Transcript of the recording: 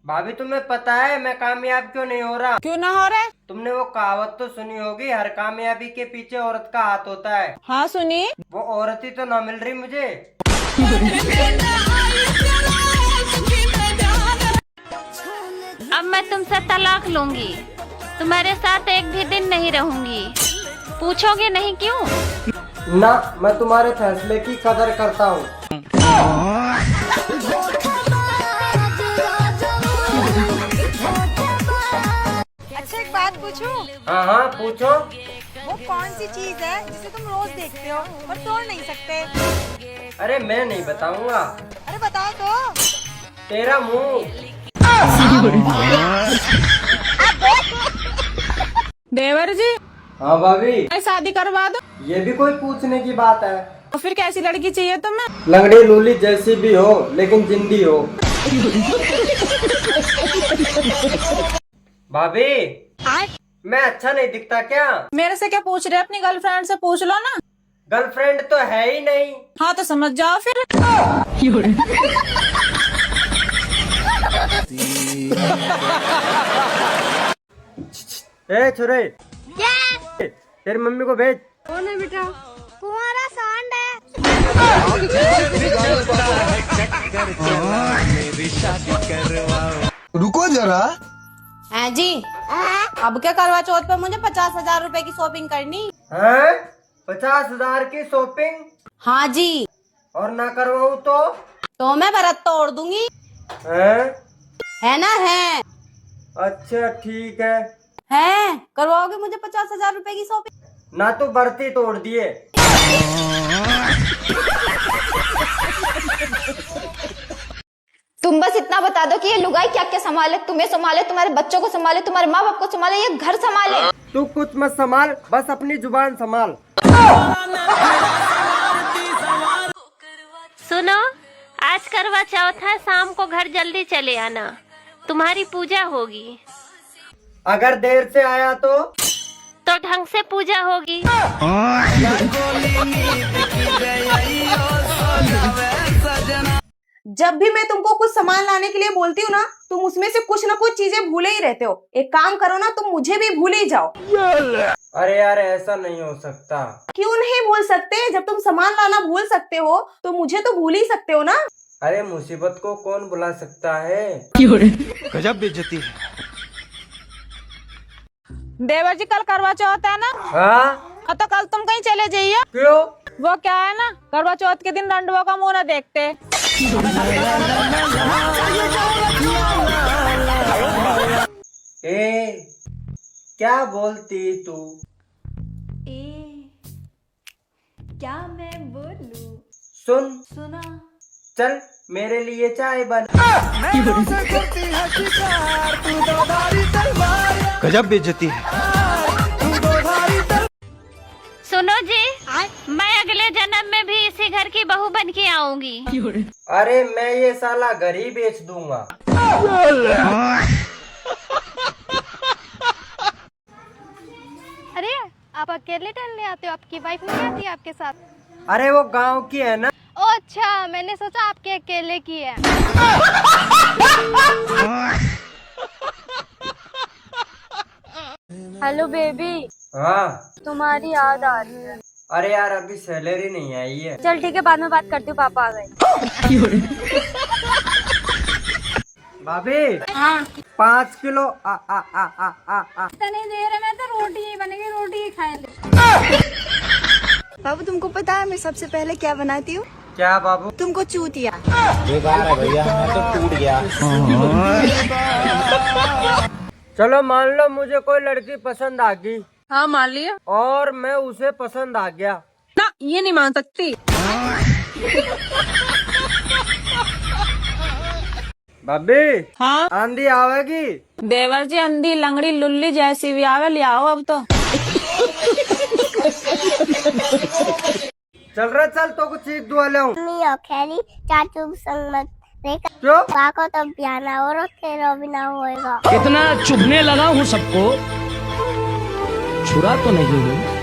भाभी तुम्हें पता है मैं कामयाब क्यों नहीं हो रहा? क्यों ना हो रहा है? तुमने वो कहावत तो सुनी होगी, हर कामयाबी के पीछे औरत का हाथ होता है। हाँ सुनी। वो औरत ही तो ना मिल रही मुझे। अब मैं तुमसे तलाक लूंगी, तुम्हारे साथ एक भी दिन नहीं रहूंगी। पूछोगे नहीं क्यों? ना, मैं तुम्हारे फैसले की कदर करता हूँ। अच्छा एक बात पूछूं? हाँ हाँ पूछो। वो कौन सी चीज है जिसे तुम रोज देखते हो पर तोड़ नहीं सकते? अरे मैं नहीं बताऊंगा। अरे बताओ तो। तेरा मुंह। देवर जी, हाँ भाभी, शादी करवा दो। ये भी कोई पूछने की बात है? तो फिर कैसी लड़की चाहिए तुम्हें? लंगड़ी लूली जैसी भी हो लेकिन जिंदी हो। भाभी, मैं अच्छा नहीं दिखता क्या? मेरे से क्या पूछ रहे? अपनी गर्लफ्रेंड से पूछ लो ना। गर्लफ्रेंड तो है ही नहीं। हाँ तो समझ जाओ फिर। ए छुरे, तेरी मम्मी को भेज। कौन है बेटा? तुम्हारा सांड है। रुको जरा। हाँ जी, अब क्या करवा चौथ पे मुझे 50,000 रुपए की शॉपिंग करनी? हैं? 50,000 की शॉपिंग? हाँ जी। और ना करवाऊँ तो मैं भरत तोड़ दूंगी। हैं? है ना? है अच्छा ठीक है। है करवाओगे मुझे 50,000 रुपए की शॉपिंग? ना तो बर्ती तोड़ दिए। तुम बस इतना बता दो कि ये लुगाई क्या क्या संभाले, तुम्हें संभाले, तुम्हारे बच्चों को संभाले, तुम्हारे माँ बाप को संभाले, ये घर संभाले। तू कुछ मत संभाल, बस अपनी जुबान संभाल। सुनो, आज करवा चौथ है, शाम को घर जल्दी चले आना, तुम्हारी पूजा होगी। अगर देर से आया तो ढंग से पूजा होगी। जब भी मैं तुमको कुछ सामान लाने के लिए बोलती हूँ ना, तुम उसमें से कुछ ना कुछ चीजें भूले ही रहते हो। एक काम करो ना, तुम मुझे भी भूल ही जाओ। अरे यार ऐसा नहीं हो सकता। क्यों नहीं भूल सकते? जब तुम सामान लाना भूल सकते हो तो मुझे तो भूल ही सकते हो ना। अरे मुसीबत को कौन बुला सकता है? गजब बेइज्जती है। देवर जी, कल करवा चौथ है ना? हाँ? तो कल तुम कहीं चले जाइए। क्यों? वो क्या है ना, करवा चौथ के दिन रंडुआ का मुंह न देखते। ए, क्या बोलती तू? क्या मैं बोलूं? सुना, चल मेरे लिए चाय बन। गजब बेइज्जती है। सुनो जी, मैं अगले जन्म में भी इसी घर की बहू बन के आऊंगी। अरे मैं ये साला घर ही बेच दूंगा। अरे आप अकेले टहलने आते हो? आपकी वाइफ नहीं आती आपके साथ? अरे वो गांव की है ना। ओ अच्छा, मैंने सोचा आपके अकेले की है। Hello baby. हाँ? तुम्हारी याद आ रही है। अरे यार अभी सैलरी नहीं आई है। चल ठीक है, बाद में बात करती हूँ, पापा आ गए। भाभी, हाँ 5 किलो आ आ आ आ आ आ। नहीं दे रहे, मैं तो रोटी ही बनेगी, रोटी ही खाएंगे। बाबू तुमको पता है मैं सबसे पहले क्या बनाती हूँ? क्या बाबू? तुमको चूतिया। बेकार है भैया, मैं तो टूट गया। चलो मान लो मुझे कोई लड़की पसंद आ गई। हाँ मान लिया। और मैं उसे पसंद आ गया। ना, ये नहीं मान सकती। भाभी, हाँ आंधी आवेगी? देवर जी, अंधी लंगड़ी लुल्ली जैसी भी आवे, ले आओ अब तो। चल रहा, चल तो कुछ चीज दुआ ले आऊं। खेली चाचू संगत क्यों? पाको तो पियाना और तेरा भी ना होएगा। इतना चुभने लगा हूँ सबको, छुरा तो नहीं हूँ।